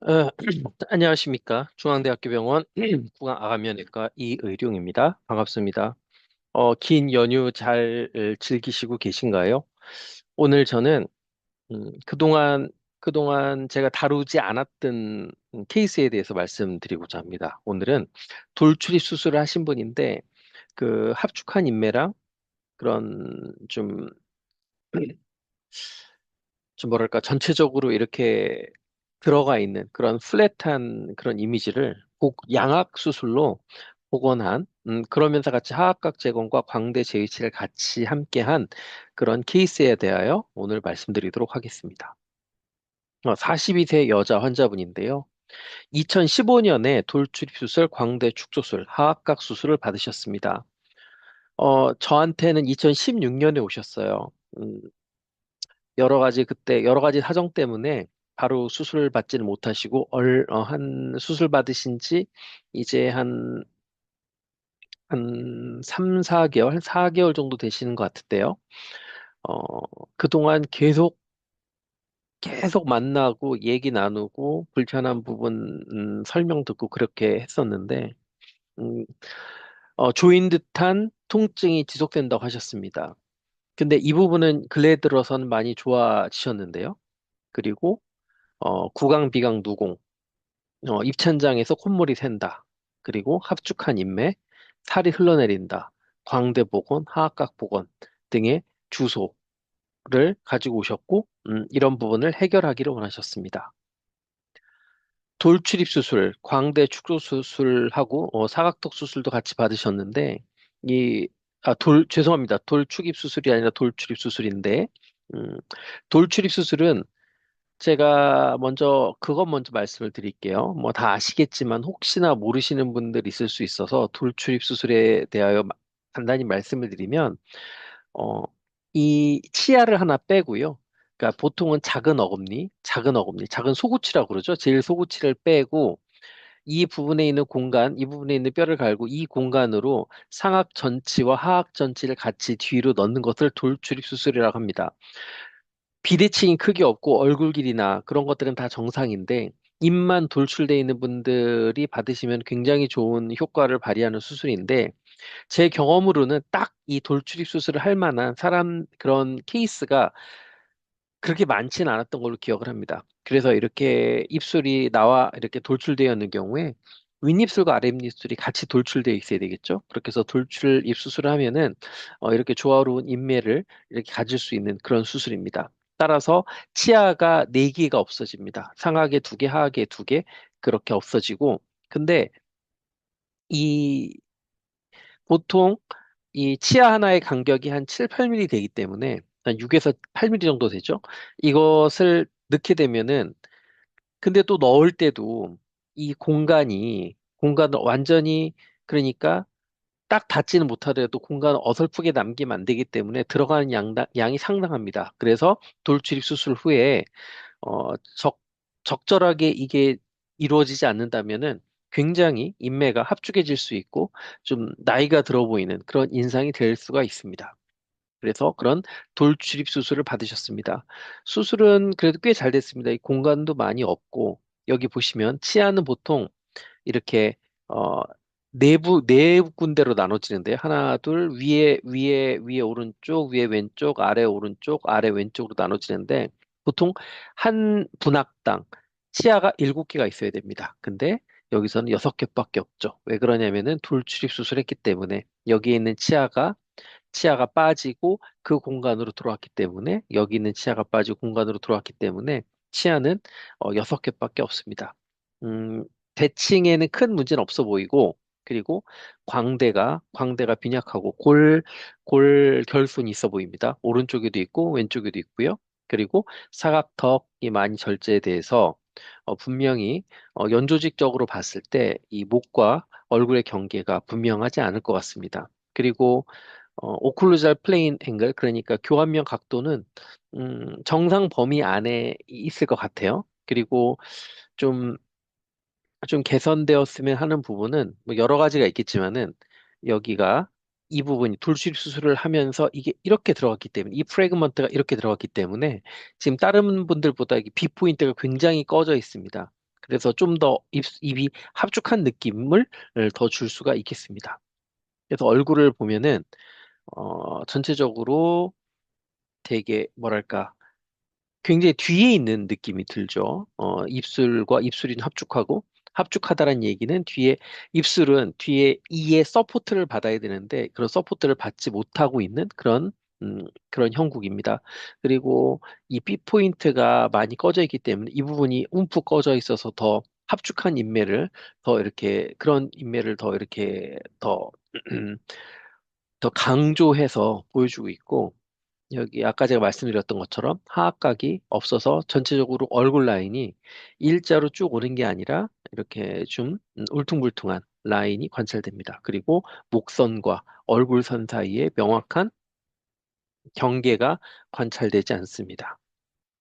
어, 안녕하십니까. 중앙대학교 병원 구강암면외과 이의룡입니다. 반갑습니다. 긴 연휴 잘 즐기시고 계신가요? 오늘 저는 그동안 제가 다루지 않았던 케이스에 대해서 말씀드리고자 합니다. 오늘은 돌출입 수술을 하신 분인데 그 합축한 인매랑 그런 좀 뭐랄까 전체적으로 이렇게 들어가 있는 그런 플랫한 그런 이미지를 양악 수술로 복원한 그러면서 같이 하악각 재건과 광대 재위치를 같이 함께한 그런 케이스에 대하여 오늘 말씀드리도록 하겠습니다. 42세 여자 환자분인데요. 2015년에 돌출입 수술, 광대 축소술, 하악각 수술을 받으셨습니다. 저한테는 2016년에 오셨어요. 음, 여러 가지 사정 때문에 바로 수술 받지는 못하시고, 한 수술 받으신 지 이제 한 3, 4개월, 한 4개월 정도 되시는 것 같은데요. 그동안 계속 만나고 얘기 나누고 불편한 부분 설명 듣고 그렇게 했었는데, 음, 조인 듯한 통증이 지속된다고 하셨습니다. 근데 이 부분은 근래 들어서는 많이 좋아지셨는데요. 그리고 구강, 비강, 누공, 입천장에서 콧물이 샌다. 그리고 합축한 인매, 살이 흘러내린다. 광대 복원, 하악각 복원 등의 주소를 가지고 오셨고, 이런 부분을 해결하기를 원하셨습니다. 돌출입 수술, 광대 축소 수술하고 사각턱 수술도 같이 받으셨는데, 죄송합니다. 돌축입 수술이 아니라 돌출입 수술인데, 음, 돌출입 수술은 제가 그것 먼저 말씀을 드릴게요. 뭐 다 아시겠지만 혹시나 모르시는 분들 있을 수 있어서 돌출입 수술에 대하여 간단히 말씀을 드리면, 어, 이 치아를 하나 빼고요. 그러니까 보통은 작은 소구치라고 그러죠. 제일 소구치를 빼고 이 부분에 있는 뼈를 갈고 이 공간으로 상악 전치와 하악 전치를 같이 뒤로 넣는 것을 돌출입 수술이라고 합니다. 비대칭이 크게 없고 얼굴 길이나 그런 것들은 다 정상인데 입만 돌출되어 있는 분들이 받으시면 굉장히 좋은 효과를 발휘하는 수술인데 제 경험으로는 딱 이 돌출입 수술을 할 만한 그런 케이스가 그렇게 많지는 않았던 걸로 기억을 합니다. 그래서 이렇게 입술이 나와 이렇게 돌출되어 있는 경우에 윗입술과 아랫입술이 같이 돌출되어 있어야 되겠죠. 그렇게 해서 돌출 입 수술을 하면은 이렇게 조화로운 인매를 이렇게 가질 수 있는 그런 수술입니다. 따라서 치아가 네 개가 없어집니다. 상하계 두 개, 하하계 두 개, 그렇게 없어지고 근데 이 보통 이 치아 하나의 간격이 한 7, 8mm 되기 때문에 한 6에서 8mm 정도 되죠. 이것을 넣게 되면은 근데 또 넣을 때도 이 공간을 완전히 그러니까 딱 닿지는 못하더라도 공간을 어설프게 남기면 안 되기 때문에 들어가는 양이 상당합니다. 그래서 돌출입 수술 후에 적절하게 이게 이루어지지 않는다면은 굉장히 인매가 합죽해질 수 있고 좀 나이가 들어 보이는 그런 인상이 될 수가 있습니다. 그래서 그런 돌출입 수술을 받으셨습니다. 수술은 그래도 꽤 잘 됐습니다. 이 공간도 많이 없고 여기 보시면 치아는 보통 이렇게 어 네 군데로 나눠지는데 하나, 둘, 위에 오른쪽, 위에 왼쪽, 아래 오른쪽, 아래 왼쪽으로 나눠지는데 보통 한 분악당 치아가 7개가 있어야 됩니다. 근데 여기서는 6개밖에 없죠. 왜 그러냐면은 돌출입 수술했기 때문에 여기에 있는 치아가 빠지고 그 공간으로 들어왔기 때문에 여기 있는 치아가 빠지고 공간으로 들어왔기 때문에 치아는 6개밖에 없습니다. 음, 대칭에는 큰 문제는 없어 보이고 그리고 광대가 빈약하고 골 결손이 있어 보입니다. 오른쪽에도 있고 왼쪽에도 있고요. 그리고 사각턱이 많이 절제돼서 분명히 연조직적으로 봤을 때 이 목과 얼굴의 경계가 분명하지 않을 것 같습니다. 그리고 오클루잘 플레인 앵글, 그러니까 교환면 각도는 정상 범위 안에 있을 것 같아요. 그리고 좀, 좀 개선되었으면 하는 부분은 뭐 여러 가지가 있겠지만은 여기가 이 부분이 돌출 수술을 하면서 이게 이렇게 들어갔기 때문에 이 프래그먼트가 이렇게 들어갔기 때문에 지금 다른 분들보다 이 비 포인트가 굉장히 꺼져 있습니다. 그래서 좀 더 입이 합죽한 느낌을 더 줄 수가 있겠습니다. 그래서 얼굴을 보면은 전체적으로 되게 뭐랄까 굉장히 뒤에 있는 느낌이 들죠. 입술과 입술이 합죽하고 합죽하다는 얘기는 뒤에 입술은 뒤에 이의 서포트를 받아야 되는데 그런 서포트를 받지 못하고 있는 그런 형국입니다. 그리고 이 B 포인트가 많이 꺼져 있기 때문에 이 부분이 움푹 꺼져 있어서 더 합죽한 인매를 더 이렇게 그런 인매를 더 이렇게 더 더 강조해서 보여주고 있고 여기 아까 제가 말씀드렸던 것처럼 하악각이 없어서 전체적으로 얼굴 라인이 일자로 쭉 오는 게 아니라 이렇게 좀 울퉁불퉁한 라인이 관찰됩니다. 그리고 목선과 얼굴선 사이에 명확한 경계가 관찰되지 않습니다.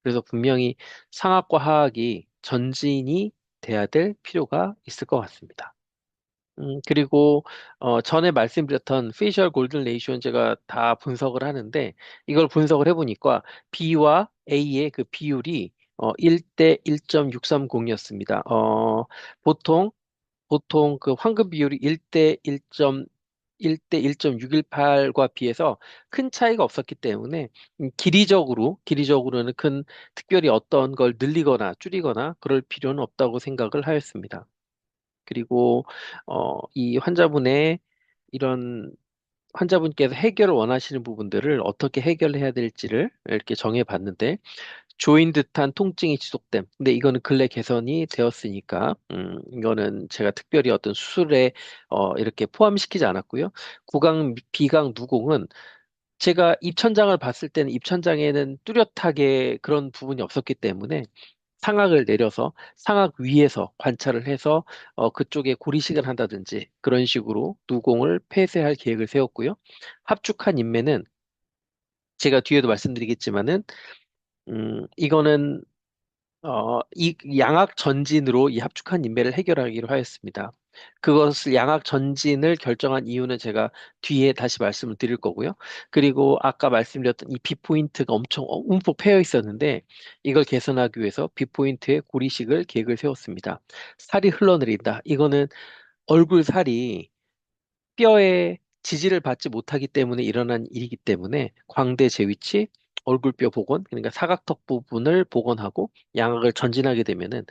그래서 분명히 상악과 하악이 전진이 돼야 될 필요가 있을 것 같습니다. 그리고 전에 말씀드렸던 페이셜 골든 레이쇼는 제가 다 분석을 하는데 이걸 분석을 해보니까 B와 A의 그 비율이 1대 1.630이었습니다. 보통 그 황금 비율이 1대 1대 1.618과 비해서 큰 차이가 없었기 때문에 길이적으로는 큰 특별히 어떤 걸 늘리거나 줄이거나 그럴 필요는 없다고 생각을 하였습니다. 그리고 이 이런 환자분께서 해결을 원하시는 부분들을 어떻게 해결해야 될지를 이렇게 정해 봤는데 조인 듯한 통증이 지속됨. 근데 이거는 근래 개선이 되었으니까 이거는 제가 특별히 어떤 수술에 이렇게 포함시키지 않았고요. 구강 비강 누공은 제가 입천장을 봤을 때는 입천장에는 뚜렷하게 그런 부분이 없었기 때문에 상악을 내려서 상악 위에서 관찰을 해서 그쪽에 고리식을 한다든지 그런 식으로 누공을 폐쇄할 계획을 세웠고요. 합축한 인매는 제가 뒤에도 말씀드리겠지만은 이거는 이 양악 전진으로 이 합축한 인매를 해결하기로 하였습니다. 그것을 양악 전진을 결정한 이유는 제가 뒤에 다시 말씀을 드릴 거고요. 그리고 아까 말씀드렸던 이 B포인트가 엄청 움푹 패여 있었는데 이걸 개선하기 위해서 B포인트의 고리식을 계획을 세웠습니다. 살이 흘러내린다. 이거는 얼굴 살이 뼈에 지지를 받지 못하기 때문에 일어난 일이기 때문에 광대 제위치, 얼굴뼈 복원, 그러니까 사각턱 부분을 복원하고 양악을 전진하게 되면은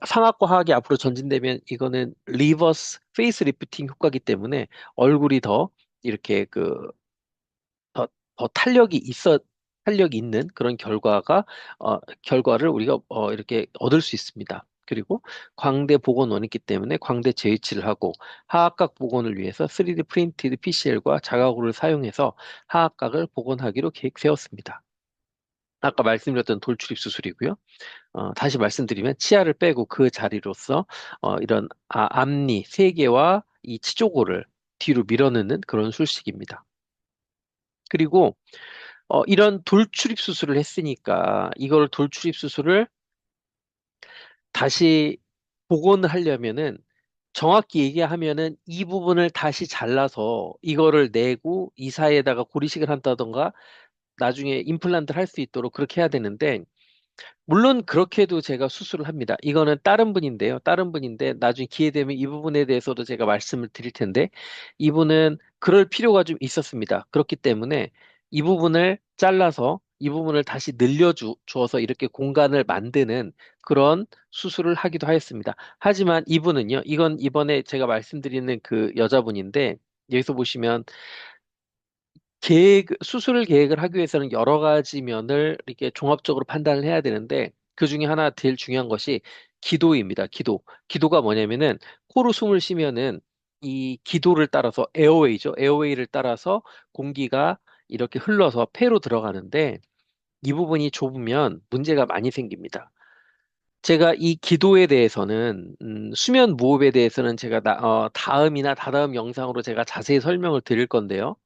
상악과 하악이 앞으로 전진되면 이거는 리버스 페이스 리프팅 효과기 때문에 얼굴이 더 이렇게 더, 더 탄력이 있는 그런 결과를 우리가 이렇게 얻을 수 있습니다. 그리고 광대 복원 있기 때문에 광대 재위치를 하고 하악각 복원을 위해서 3D 프린티드 PCL과 자가구를 사용해서 하악각을 복원하기로 계획 세웠습니다. 아까 말씀드렸던 돌출입 수술이고요. 다시 말씀드리면 치아를 빼고 그 자리로서 이런 앞니 세개와 이 치조골을 뒤로 밀어넣는 그런 술식입니다. 그리고 이런 돌출입 수술을 했으니까 이걸 돌출입 수술을 다시 복원을 하려면은 정확히 얘기하면은 이 부분을 다시 잘라서 이거를 내고 이 사이에다가 고리식을 한다던가 나중에 임플란트를 할 수 있도록 그렇게 해야 되는데 물론 그렇게도 제가 수술을 합니다. 이거는 다른 분인데요. 다른 분인데 나중에 기회 되면 이 부분에 대해서도 제가 말씀을 드릴 텐데 이분은 그럴 필요가 좀 있었습니다. 그렇기 때문에 이 부분을 잘라서 이 부분을 다시 주어서 이렇게 공간을 만드는 그런 수술을 하기도 하였습니다. 하지만 이분은요. 이건 이번에 제가 말씀드리는 그 여자분인데 여기서 보시면 수술 계획을 하기 위해서는 여러 가지 면을 이렇게 종합적으로 판단을 해야 되는데, 그 중에 하나 제일 중요한 것이 기도입니다. 기도. 기도가 뭐냐면은, 코로 숨을 쉬면은 이 기도를 따라서 에어웨이죠. 에어웨이를 따라서 공기가 이렇게 흘러서 폐로 들어가는데, 이 부분이 좁으면 문제가 많이 생깁니다. 제가 이 기도에 대해서는, 수면 무호흡에 대해서는 제가 다음이나 다다음 영상으로 제가 자세히 설명을 드릴 건데요.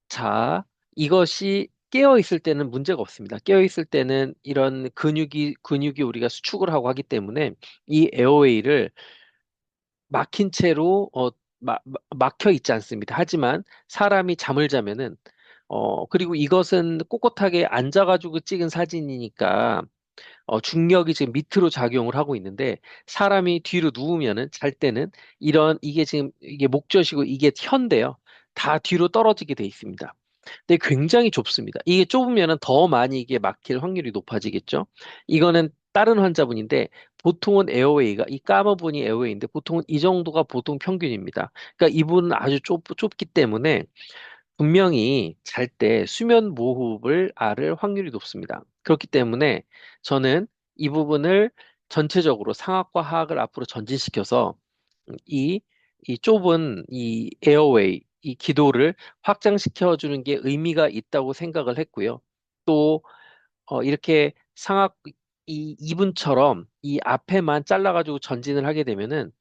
자, 이것이 깨어 있을 때는 문제가 없습니다. 깨어 있을 때는 이런 근육이 우리가 수축을 하고 하기 때문에 이 에어웨이를 막힌 채로 막혀 있지 않습니다. 하지만 사람이 잠을 자면은 그리고 이것은 꼿꼿하게 앉아가지고 찍은 사진이니까 중력이 지금 밑으로 작용을 하고 있는데 사람이 뒤로 누우면은 잘 때는 이런 이게 지금 이게 목젖이고 이게 현대요. 다 뒤로 떨어지게 돼 있습니다. 근데 굉장히 좁습니다. 이게 좁으면은 더 많이 이게 막힐 확률이 높아지겠죠. 이거는 다른 환자분인데 보통은 에어웨이가 이 까만 분이 에어웨이인데 보통은 이 정도가 보통 평균입니다. 그러니까 이분은 아주 좁기 때문에 분명히 잘 때 수면 무호흡을 앓을 확률이 높습니다. 그렇기 때문에 저는 이 부분을 전체적으로 상악과 하악을 앞으로 전진시켜서 이, 이 좁은 이 에어웨이, 이 기도를 확장시켜 주는 게 의미가 있다고 생각을 했고요. 또 이렇게 상악 이 이분처럼 이 앞에만 잘라가지고 전진을 하게 되면은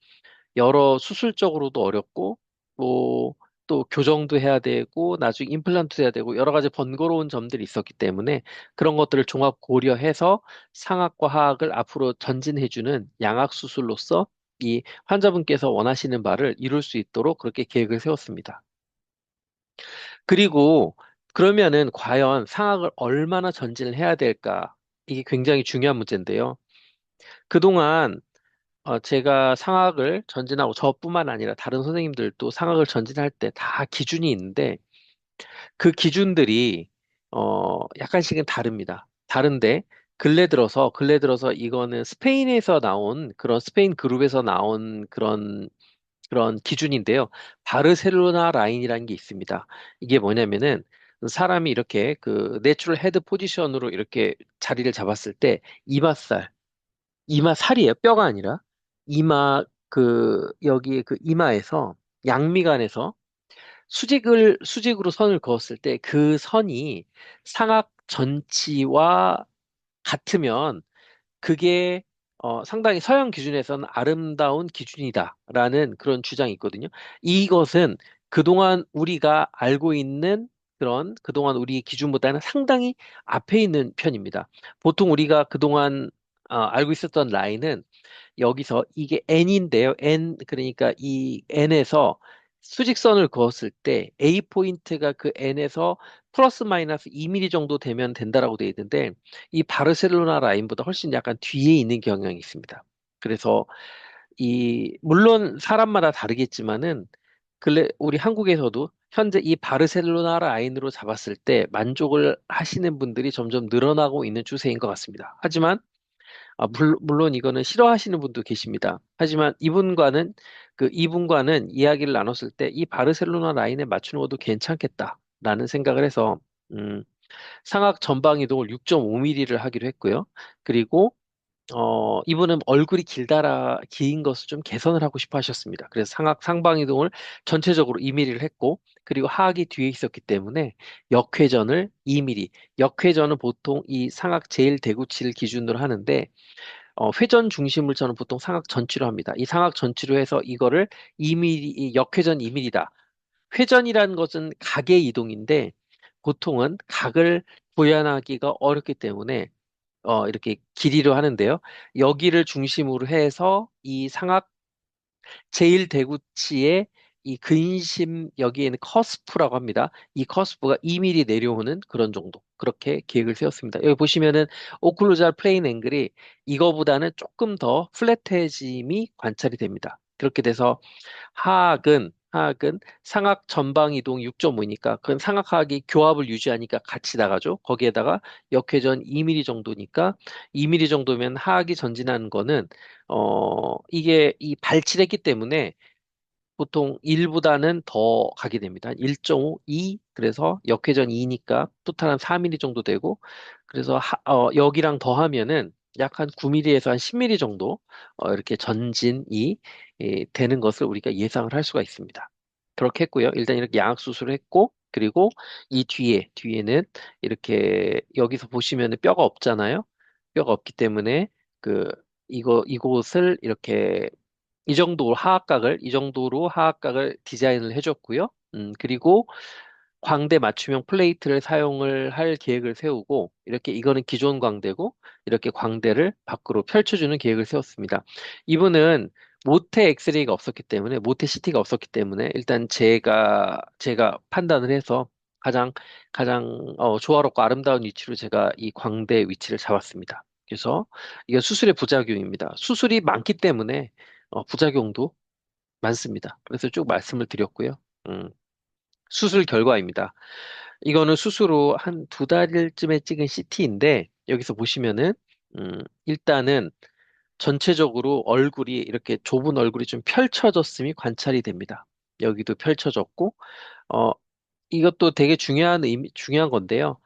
여러 수술적으로도 어렵고 또, 또 교정도 해야 되고 나중에 임플란트도 해야 되고 여러 가지 번거로운 점들이 있었기 때문에 그런 것들을 종합 고려해서 상악과 하악을 앞으로 전진해주는 양악 수술로서 이 환자분께서 원하시는 바를 이룰 수 있도록 그렇게 계획을 세웠습니다. 그리고 그러면은 과연 상악을 얼마나 전진을 해야 될까? 이게 굉장히 중요한 문제인데요. 그동안 제가 상학을 전진하고 저뿐만 아니라 다른 선생님들도 상학을 전진할 때 다 기준이 있는데 그 기준들이 약간씩은 다릅니다. 다른데 근래 들어서 이거는 스페인에서 나온 그런 스페인 그룹에서 나온 그런 기준인데요. 바르셀로나 라인이라는 게 있습니다. 이게 뭐냐면은 사람이 이렇게 그 내추럴 헤드 포지션으로 이렇게 자리를 잡았을 때 이맛살 이마 살이에요. 뼈가 아니라. 여기 그 이마에서, 양미간에서 수직으로 선을 그었을 때 그 선이 상악 전치와 같으면 그게 상당히 서양 기준에서는 아름다운 기준이다라는 그런 주장이 있거든요. 이것은 그동안 우리가 알고 있는 그동안 우리 기준보다는 상당히 앞에 있는 편입니다. 보통 우리가 그동안 알고 있었던 라인은 여기서 이게 n인데요. 그러니까 이 n에서 수직선을 그었을 때 A 포인트가 그 n에서 플러스 마이너스 2mm 정도 되면 된다라고 되어 있는데 이 바르셀로나 라인보다 훨씬 약간 뒤에 있는 경향이 있습니다. 그래서 물론 사람마다 다르겠지만은 우리 한국에서도 현재 이 바르셀로나 라인으로 잡았을 때 만족을 하시는 분들이 점점 늘어나고 있는 추세인 것 같습니다. 하지만 물론 이거는 싫어하시는 분도 계십니다. 하지만 이분과는 이야기를 나눴을 때 이 바르셀로나 라인에 맞추는 것도 괜찮겠다라는 생각을 해서, 음, 상악 전방 이동을 6.5mm를 하기로 했고요. 그리고, 이분은 얼굴이 긴 것을 좀 개선을 하고 싶어 하셨습니다. 그래서 상방 이동을 전체적으로 2mm를 했고, 그리고 하악이 뒤에 있었기 때문에 역회전을 2mm. 역회전은 보통 이 상악 제일 대구치를 기준으로 하는데, 회전 중심을 저는 보통 상악 전치로 합니다. 이 상악 전치로 해서 이거를 2mm, 이 역회전 2mm다. 회전이라는 것은 각의 이동인데 보통은 각을 구현하기가 어렵기 때문에 이렇게 길이로 하는데요. 여기를 중심으로 해서 이 상악 제일 대구치의 이 근심 여기에는 커스프라고 합니다. 이 커스프가 2mm 내려오는 그런 정도. 그렇게 계획을 세웠습니다. 여기 보시면은 오클루잘 플레인 앵글이 이거보다는 조금 더 플랫해짐이 관찰이 됩니다. 그렇게 돼서 하악은 상악 전방 이동 6.5니까 그건 상악하악이 교합을 유지하니까 같이 나가죠. 거기에다가 역회전 2mm 정도니까 2mm 정도면 하악이 전진하는 거는 이게 이 발치했기 때문에 보통 1보다는 더 가게 됩니다. 1.5, 2, 그래서 역회전 2니까 토탈 한 4mm 정도 되고, 그래서 여기랑 더하면은 약 한 9mm에서 한 10mm 정도 이렇게 전진이 되는 것을 우리가 예상을 할 수가 있습니다. 그렇게 했고요. 일단 이렇게 양악 수술을 했고, 그리고 이 뒤에는 이렇게 여기서 보시면은 뼈가 없잖아요. 뼈가 없기 때문에 그 이곳을 이렇게 이 정도로 하악각을 디자인을 해줬고요. 그리고 광대 맞춤형 플레이트를 사용을 할 계획을 세우고, 이렇게 이거는 기존 광대고, 이렇게 광대를 밖으로 펼쳐주는 계획을 세웠습니다. 이분은 모태 CT가 없었기 때문에, 일단 제가 판단을 해서 가장 조화롭고 아름다운 위치로 제가 이 광대 위치를 잡았습니다. 그래서 이게 수술의 부작용입니다. 수술이 많기 때문에 부작용도 많습니다. 그래서 쭉 말씀을 드렸고요. 음, 수술 결과입니다. 이거는 수술 후 한 두 달쯤에 찍은 CT인데 여기서 보시면은 일단은 전체적으로 얼굴이 이렇게 좁은 얼굴이 좀 펼쳐졌음이 관찰이 됩니다. 여기도 펼쳐졌고 어, 이것도 되게 중요한 건데요.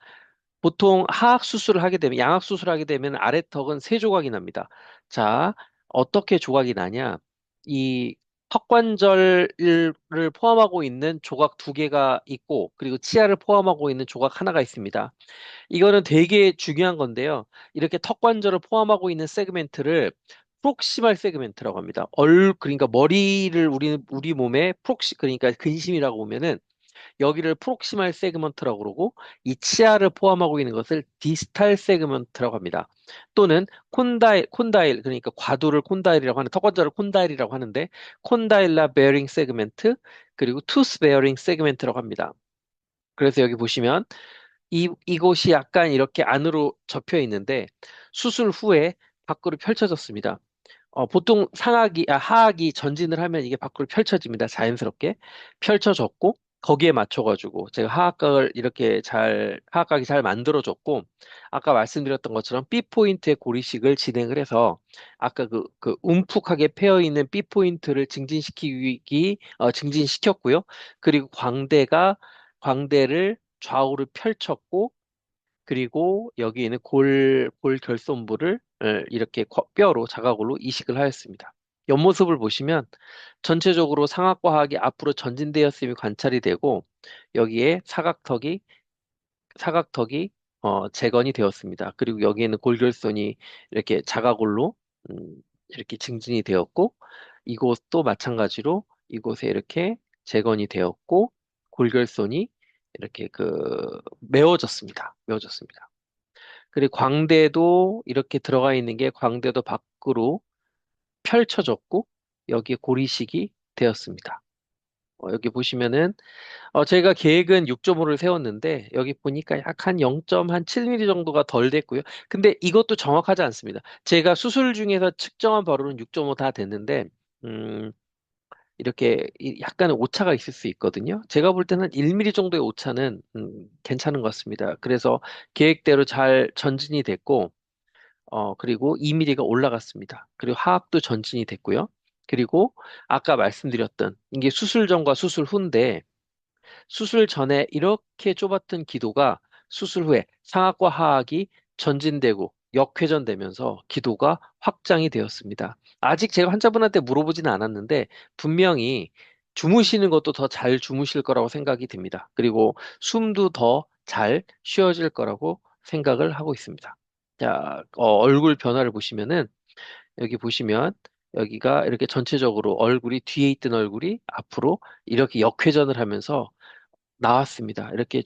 보통 하악 수술을 하게 되면, 양악 수술을 하게 되면 아래턱은 세 조각이 납니다. 자, 어떻게 조각이 나냐? 이 턱관절을 포함하고 있는 조각 두 개가 있고, 그리고 치아를 포함하고 있는 조각 하나가 있습니다. 이거는 되게 중요한 건데요. 이렇게 턱관절을 포함하고 있는 세그멘트를 프록시말 세그멘트라고 합니다. 그러니까 머리를 우리 몸에 그러니까 근심이라고 보면은 여기를 프록시말 세그먼트라고 그러고 이 치아를 포함하고 있는 것을 디스탈 세그먼트라고 합니다. 또는 콘다일 그러니까 과두를 콘다일이라고 하는 턱관절을 콘다일이라고 하는데 콘다일라 베어링 세그멘트 그리고 투스 베어링 세그멘트라고 합니다. 그래서 여기 보시면 이곳이 약간 이렇게 안으로 접혀 있는데 수술 후에 밖으로 펼쳐졌습니다. 보통 하악이 전진을 하면 이게 밖으로 펼쳐집니다. 자연스럽게 펼쳐졌고 거기에 맞춰가지고 제가 하악각이 잘 만들어졌고 아까 말씀드렸던 것처럼 B 포인트의 고리식을 진행을 해서 아까 그 움푹하게 패여 있는 B 포인트를 증진시켰고요. 그리고 광대를 좌우로 펼쳤고 그리고 여기 있는 골 결손부를 이렇게 뼈로 자각으로 이식을 하였습니다. 옆모습을 보시면 전체적으로 상악과 하악이 앞으로 전진되었음이 관찰이 되고 여기에 사각턱이 재건이 되었습니다. 그리고 여기에는 골결선이 이렇게 자가골로 이렇게 증진이 되었고 이곳도 마찬가지로 이곳에 이렇게 재건이 되었고 골결선이 이렇게 메워졌습니다. 그리고 광대도 이렇게 들어가 있는 게 광대도 밖으로 펼쳐졌고 여기에 고리식이 되었습니다. 여기 보시면은 제가 계획은 6.5를 세웠는데 여기 보니까 약 한 0.7mm 정도가 덜 됐고요. 근데 이것도 정확하지 않습니다. 제가 수술 중에서 측정한 바로는 6.5 다 됐는데 음, 이렇게 약간의 오차가 있을 수 있거든요. 제가 볼 때는 1mm 정도의 오차는 괜찮은 것 같습니다. 그래서 계획대로 잘 전진이 됐고 그리고 2mm가 올라갔습니다. 그리고 하악도 전진이 됐고요. 그리고 아까 말씀드렸던 이게 수술 전과 수술 후인데 수술 전에 이렇게 좁았던 기도가 수술 후에 상악과 하악이 전진되고 역회전되면서 기도가 확장이 되었습니다. 아직 제가 환자분한테 물어보지는 않았는데 분명히 주무시는 것도 더 잘 주무실 거라고 생각이 듭니다. 그리고 숨도 더 잘 쉬어질 거라고 생각을 하고 있습니다. 자, 얼굴 변화를 보시면은 여기 보시면 여기가 이렇게 전체적으로 뒤에 있던 얼굴이 앞으로 이렇게 역회전을 하면서 나왔습니다. 이렇게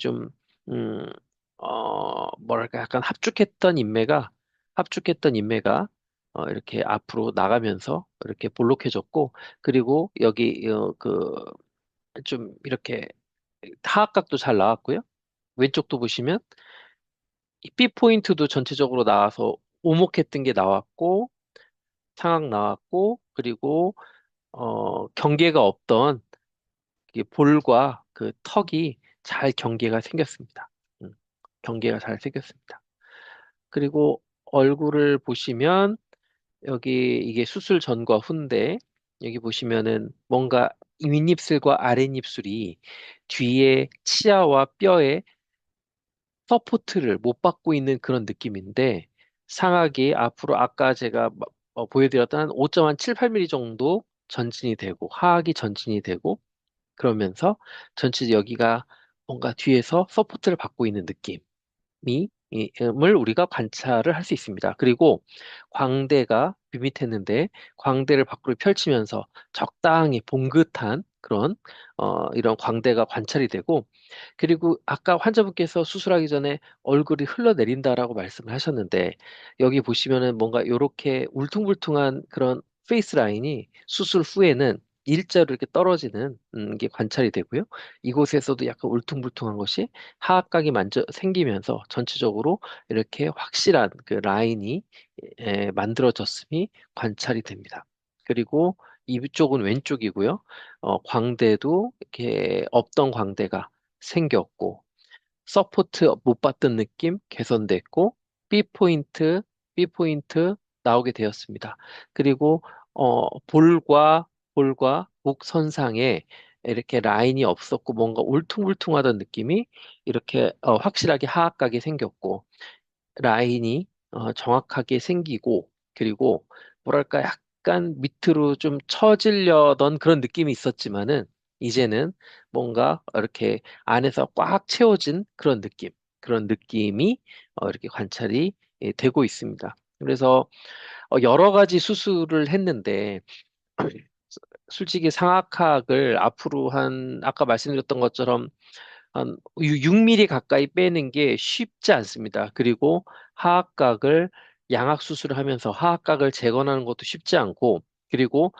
음, 뭐랄까, 약간 합축했던 인매가, 이렇게 앞으로 나가면서 이렇게 볼록해졌고, 그리고 여기, 좀 이렇게 하악각도 잘 나왔고요. 왼쪽도 보시면, 이 B 포인트도 전체적으로 나와서 오목했던 게 나왔고, 상악 나왔고, 그리고, 경계가 없던 이 볼과 그 턱이 잘 경계가 생겼습니다. 음, 경계가 잘 생겼습니다. 그리고 얼굴을 보시면 여기 이게 수술 전과 후인데 여기 보시면은 뭔가 윗입술과 아랫입술이 뒤에 치아와 뼈에 서포트를 못 받고 있는 그런 느낌인데 상악이 앞으로 아까 제가 보여드렸던 한 5.78mm 정도 전진이 되고 하악이 전진이 되고 그러면서 전체 여기가 뭔가 뒤에서 서포트를 받고 있는 느낌을 우리가 관찰을 할 수 있습니다. 그리고 광대가 밋밋했는데 광대를 밖으로 펼치면서 적당히 봉긋한 그런 이런 광대가 관찰이 되고 그리고 아까 환자분께서 수술하기 전에 얼굴이 흘러내린다라고 말씀을 하셨는데 여기 보시면은 뭔가 이렇게 울퉁불퉁한 그런 페이스 라인이 수술 후에는 일자로 이렇게 떨어지는 게 관찰이 되고요. 이곳에서도 약간 울퉁불퉁한 것이 하악각이 만져 생기면서 전체적으로 이렇게 확실한 그 라인이 만들어졌음이 관찰이 됩니다. 그리고 이쪽은 왼쪽이고요. 광대도 이렇게 없던 광대가 생겼고, 서포트 못 받던 느낌 개선됐고, B포인트, B포인트 나오게 되었습니다. 그리고 볼과 목선상에 이렇게 라인이 없었고 뭔가 울퉁불퉁하던 느낌이 이렇게 확실하게 하악각이 생겼고, 라인이 정확하게 생기고, 그리고 뭐랄까 약간 밑으로 좀 처지려던 그런 느낌이 있었지만은 이제는 뭔가 이렇게 안에서 꽉 채워진 그런 느낌이 이렇게 관찰이 되고 있습니다. 그래서 여러 가지 수술을 했는데 솔직히 상악학을 앞으로 아까 말씀드렸던 것처럼 한 6mm 가까이 빼는 게 쉽지 않습니다. 그리고 하악각을 양악 수술을 하면서 하악각을 재건하는 것도 쉽지 않고, 그리고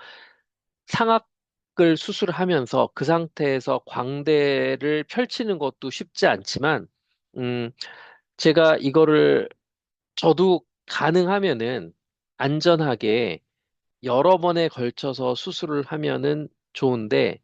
상악을 수술하면서 그 상태에서 광대를 펼치는 것도 쉽지 않지만, 음, 제가 이거를 저도 가능하면은 안전하게 여러 번에 걸쳐서 수술을 하면은 좋은데,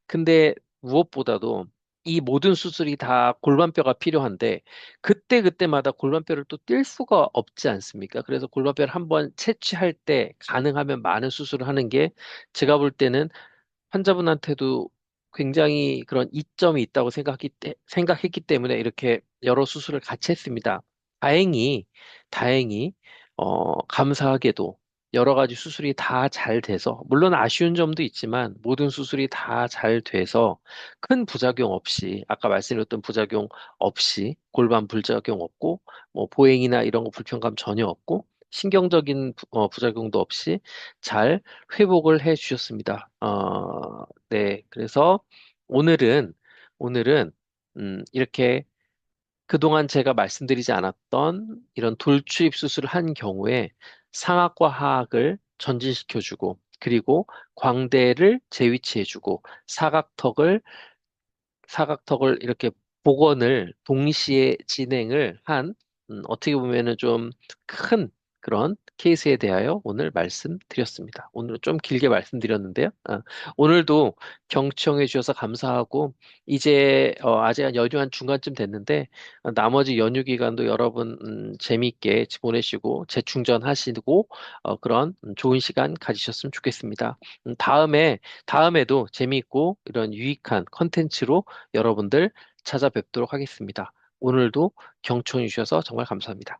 근데 무엇보다도 이 모든 수술이 다 골반뼈가 필요한데 그때그때마다 골반뼈를 또 뛸 수가 없지 않습니까? 그래서 골반뼈를 한번 채취할 때 가능하면 많은 수술을 하는 게 제가 볼 때는 환자분한테도 굉장히 그런 이점이 있다고 생각했기 때문에 이렇게 여러 수술을 같이 했습니다. 다행히, 다행히, 감사하게도 여러 가지 수술이 다 잘 돼서, 물론 아쉬운 점도 있지만 모든 수술이 다 잘 돼서 큰 부작용 없이, 아까 말씀드렸던 부작용 없이, 골반 부작용 없고, 뭐 보행이나 이런 거 불편감 전혀 없고, 신경적인 부작용도 없이 잘 회복을 해 주셨습니다. 네. 그래서 오늘은, 오늘은, 이렇게 그동안 제가 말씀드리지 않았던 이런 돌출입 수술을 한 경우에 상악과 하악을 전진시켜주고, 그리고 광대를 재위치해주고, 사각턱을 이렇게 복원을 동시에 진행을 한 어떻게 보면은 좀 큰 그런 케이스에 대하여 오늘 말씀드렸습니다. 오늘 좀 길게 말씀드렸는데요. 오늘도 경청해 주셔서 감사하고 이제 아직 한 연휴 한 중간쯤 됐는데 나머지 연휴 기간도 여러분 재미있게 보내시고 재충전하시고 그런 좋은 시간 가지셨으면 좋겠습니다. 다음에도 재미있고 이런 유익한 컨텐츠로 여러분들 찾아뵙도록 하겠습니다. 오늘도 경청해 주셔서 정말 감사합니다.